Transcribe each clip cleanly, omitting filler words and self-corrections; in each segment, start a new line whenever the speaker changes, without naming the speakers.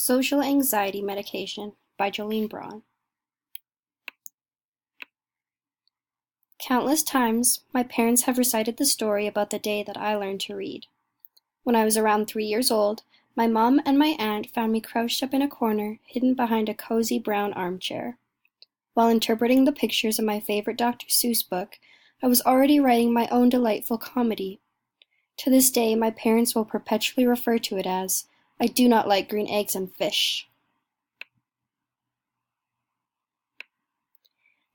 Social Anxiety Medication by Jolene Braun. Countless times, my parents have recited the story about the day that I learned to read. When I was around 3 years old, my mom and my aunt found me crouched up in a corner, hidden behind a cozy brown armchair. While interpreting the pictures of my favorite Dr. Seuss book, I was already writing my own delightful comedy. To this day, my parents will perpetually refer to it as, "I do not like green eggs and fish."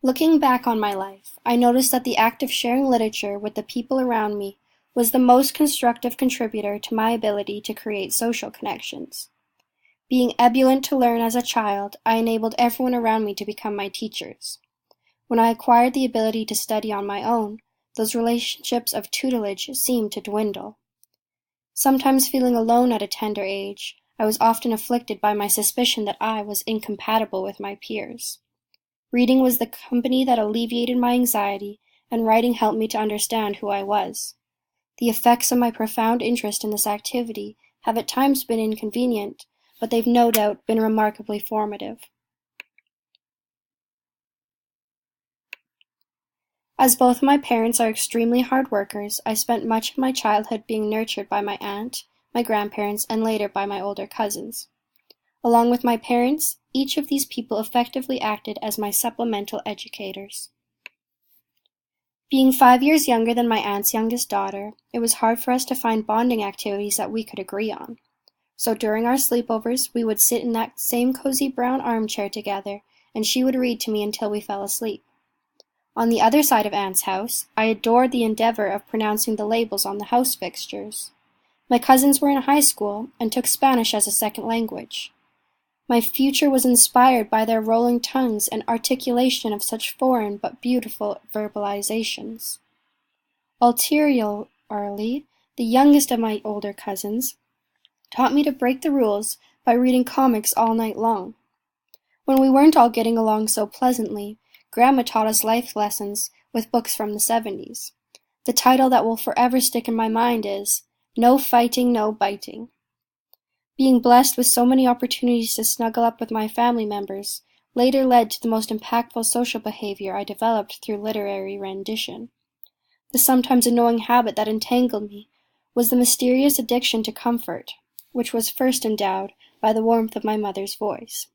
Looking back on my life, I noticed that the act of sharing literature with the people around me was the most constructive contributor to my ability to create social connections. Being ebullient to learn as a child, I enabled everyone around me to become my teachers. When I acquired the ability to study on my own, those relationships of tutelage seemed to dwindle. Sometimes feeling alone at a tender age, I was often afflicted by my suspicion that I was incompatible with my peers. Reading was the company that alleviated my anxiety, and writing helped me to understand who I was. The effects of my profound interest in this activity have at times been inconvenient, but they've no doubt been remarkably formative. As both my parents are extremely hard workers, I spent much of my childhood being nurtured by my aunt, my grandparents, and later by my older cousins. Along with my parents, each of these people effectively acted as my supplemental educators. Being 5 years younger than my aunt's youngest daughter, it was hard for us to find bonding activities that we could agree on. So during our sleepovers, we would sit in that same cozy brown armchair together, and she would read to me until we fell asleep. On the other side of Aunt's house, I adored the endeavor of pronouncing the labels on the house fixtures. My cousins were in high school and took Spanish as a second language. My future was inspired by their rolling tongues and articulation of such foreign but beautiful verbalizations. Ulteriorly, the youngest of my older cousins taught me to break the rules by reading comics all night long. When we weren't all getting along so pleasantly, Grandma taught us life lessons with books from the 70s. The title that will forever stick in my mind is "No Fighting, No Biting." Being blessed with so many opportunities to snuggle up with my family members later led to the most impactful social behavior I developed through literary rendition. The sometimes annoying habit that entangled me was the mysterious addiction to comfort, which was first endowed by the warmth of my mother's voice.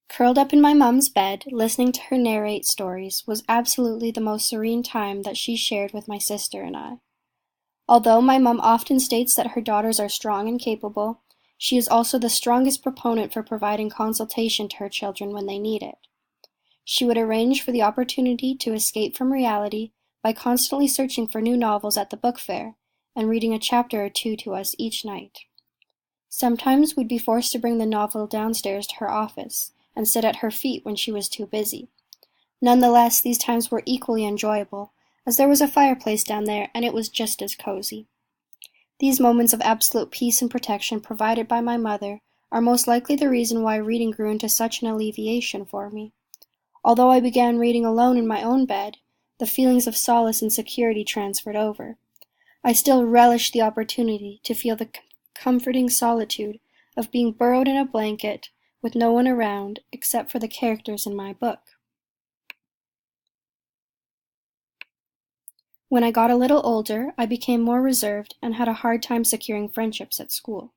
Curled up in my mom's bed, listening to her narrate stories was absolutely the most serene time that she shared with my sister and I. Although my mom often states that her daughters are strong and capable, she is also the strongest proponent for providing consultation to her children when they need it. She would arrange for the opportunity to escape from reality by constantly searching for new novels at the book fair and reading a chapter or two to us each night. Sometimes we'd be forced to bring the novel downstairs to her office and sit at her feet when she was too busy. Nonetheless, these times were equally enjoyable, as there was a fireplace down there and it was just as cozy. These moments of absolute peace and protection provided by my mother are most likely the reason why reading grew into such an alleviation for me. Although I began reading alone in my own bed, the feelings of solace and security transferred over. I still relish the opportunity to feel the comforting solitude of being burrowed in a blanket with no one around except for the characters in my book. When I got a little older, I became more reserved and had a hard time securing friendships at school.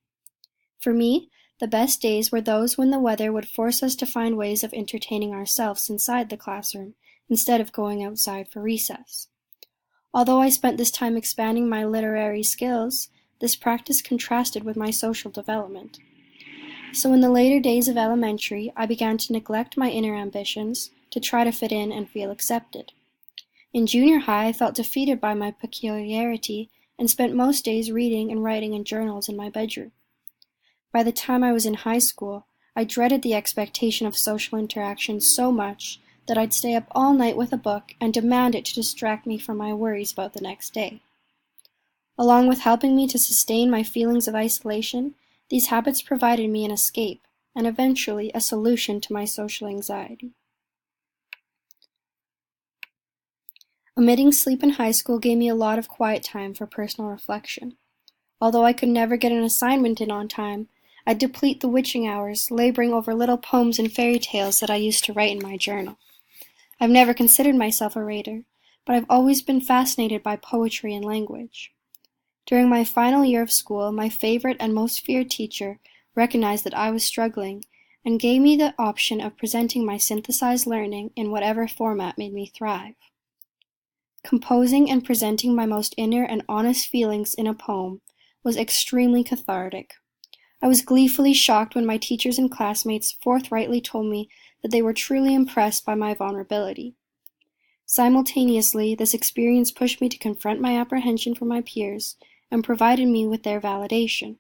For me, the best days were those when the weather would force us to find ways of entertaining ourselves inside the classroom instead of going outside for recess. Although I spent this time expanding my literary skills, this practice contrasted with my social development. So in the later days of elementary, I began to neglect my inner ambitions to try to fit in and feel accepted. In junior high, I felt defeated by my peculiarity and spent most days reading and writing in journals in my bedroom. By the time I was in high school, I dreaded the expectation of social interaction so much that I'd stay up all night with a book and demand it to distract me from my worries about the next day. Along with helping me to sustain my feelings of isolation, these habits provided me an escape, and eventually a solution to my social anxiety. Omitting sleep in high school gave me a lot of quiet time for personal reflection. Although I could never get an assignment in on time, I'd deplete the witching hours, laboring over little poems and fairy tales that I used to write in my journal. I've never considered myself a writer, but I've always been fascinated by poetry and language. During my final year of school, my favorite and most feared teacher recognized that I was struggling and gave me the option of presenting my synthesized learning in whatever format made me thrive. Composing and presenting my most inner and honest feelings in a poem was extremely cathartic. I was gleefully shocked when my teachers and classmates forthrightly told me that they were truly impressed by my vulnerability. Simultaneously, this experience pushed me to confront my apprehension for my peers and provided me with their validation.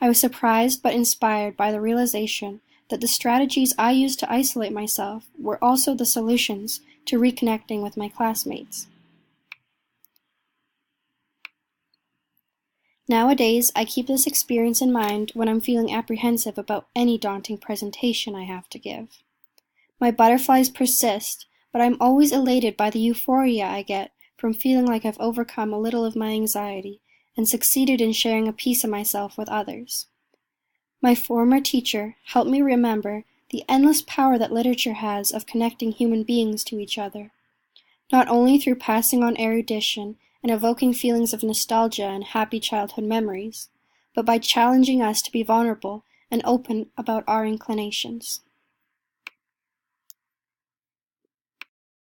I was surprised but inspired by the realization that the strategies I used to isolate myself were also the solutions to reconnecting with my classmates. Nowadays, I keep this experience in mind when I'm feeling apprehensive about any daunting presentation I have to give. My butterflies persist, but I'm always elated by the euphoria I get from feeling like I've overcome a little of my anxiety and succeeded in sharing a piece of myself with others. My former teacher helped me remember the endless power that literature has of connecting human beings to each other, not only through passing on erudition and evoking feelings of nostalgia and happy childhood memories, but by challenging us to be vulnerable and open about our inclinations.